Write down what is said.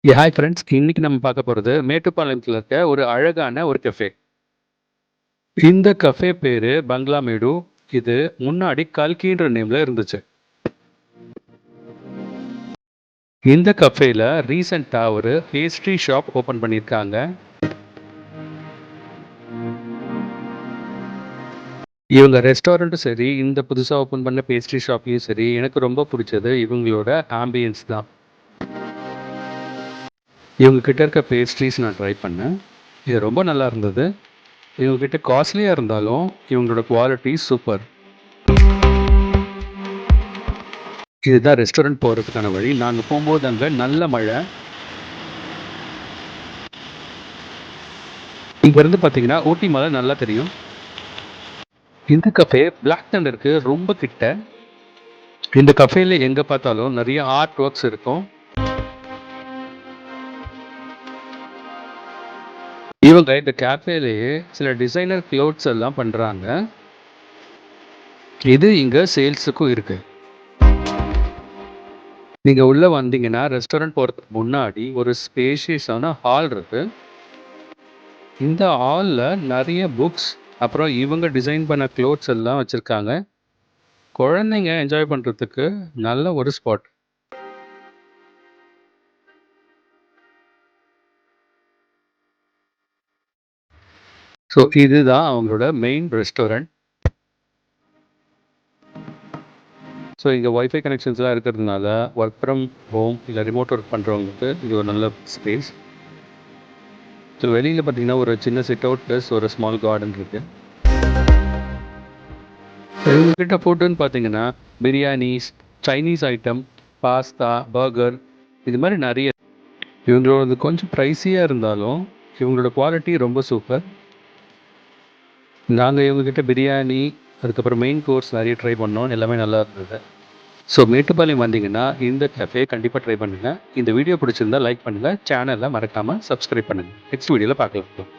Hi friends, இன்னைக்கு நம்ம பார்க்க போகிறது மேட்டுப்பாளையத்தில் இருக்க ஒரு அழகான ஒரு கஃபே. இந்த கஃபே பேரு பங்களா மேடு. இது முன்னாடி கல்கின்ற நேம்ல இருந்துச்சு. இந்த கஃபேல ரீசெண்டா ஒரு பேஸ்ட்ரி ஷாப் ஓபன் பண்ணியிருக்காங்க. இவங்க ரெஸ்டாரண்ட்டும் சரி, இந்த புதுசா ஓபன் பண்ண பேஸ்ட்ரி ஷாப்பையும் சரி, எனக்கு ரொம்ப பிடிச்சது இவங்களோட ஆம்பியன்ஸ் தான். இவங்க கிட்ட இருக்க பேஸ்ட்ரீஸ் நான் ட்ரை பண்ணேன். இது ரொம்ப நல்லா இருந்தது. இவங்க கிட்ட காஸ்ட்லியா இருந்தாலும் இவங்களோட குவாலிட்டி சூப்பர். இதுதான் ரெஸ்டாரண்ட் போகிறதுக்கான வழி. நாங்கள் போகும்போது அங்கே நல்ல மழை. இங்கேருந்து பார்த்தீங்கன்னா ஊட்டி மலை நல்லா தெரியும். இந்த கஃபே பிளாக் தண்டருக்கு ரொம்ப கிட்ட. இந்த கஃபேல எங்கே பார்த்தாலும் நிறைய ஆர்ட் ஒர்க்ஸ் இருக்கும். இவங்க இந்த கேஃபேலேயே சில டிசைனர் க்ளோத்ஸ் எல்லாம் பண்ணுறாங்க. இது இங்கே சேல்ஸுக்கும் இருக்கு. நீங்கள் உள்ளே வந்தீங்கன்னா ரெஸ்டாரண்ட் போகிறதுக்கு முன்னாடி ஒரு ஸ்பேஷியஸான ஹால் இருக்கு. இந்த ஹாலில் நிறைய புக்ஸ், அப்புறம் இவங்க டிசைன் பண்ண க்ளோத்ஸ் எல்லாம் வச்சுருக்காங்க. குழந்தைங்க என்ஜாய் பண்ணுறதுக்கு நல்ல ஒரு ஸ்பாட். ஸோ இதுதான் அவங்களோட மெயின் ரெஸ்டாரண்ட். ஸோ இங்கே ஒய்ஃபை கனெக்ஷன்ஸ்லாம் இருக்கிறதுனால ஒர்க் ஃப்ரம் ஹோம் இல்லை ரிமோட் ஒர்க் பண்ணுறவங்களுக்கு இது ஒரு நல்ல ஸ்பேஸ். ஸோ வெளியில் பார்த்தீங்கன்னா ஒரு சின்ன சிட் அவுட் ப்ளஸ் ஒரு ஸ்மால் கார்டன் இருக்குது. இவங்ககிட்ட ஃபுட்டுன்னு பார்த்தீங்கன்னா biryanis, Chinese item, pasta, burger, இது மாதிரி நிறைய. இவங்களோடது கொஞ்சம் ப்ரைஸியாக இருந்தாலும் இவங்களோட குவாலிட்டி ரொம்ப சூப்பர். நாங்கள் இவங்ககிட்ட பிரியாணி, அதுக்கப்புறம் மெயின் கோர்ஸ் நிறைய ட்ரை பண்ணோம். எல்லாமே நல்லா இருந்தது. ஸோ மேட்டுப்பாளையம் வந்தீங்கன்னா இந்த கஃபே கண்டிப்பாக ட்ரை பண்ணுங்கள். இந்த வீடியோ பிடிச்சிருந்தா லைக் பண்ணுங்கள். சேனலை மறக்காமல் சப்ஸ்கிரைப் பண்ணுங்கள். நெக்ஸ்ட் வீடியோவில் பார்க்கலாம்.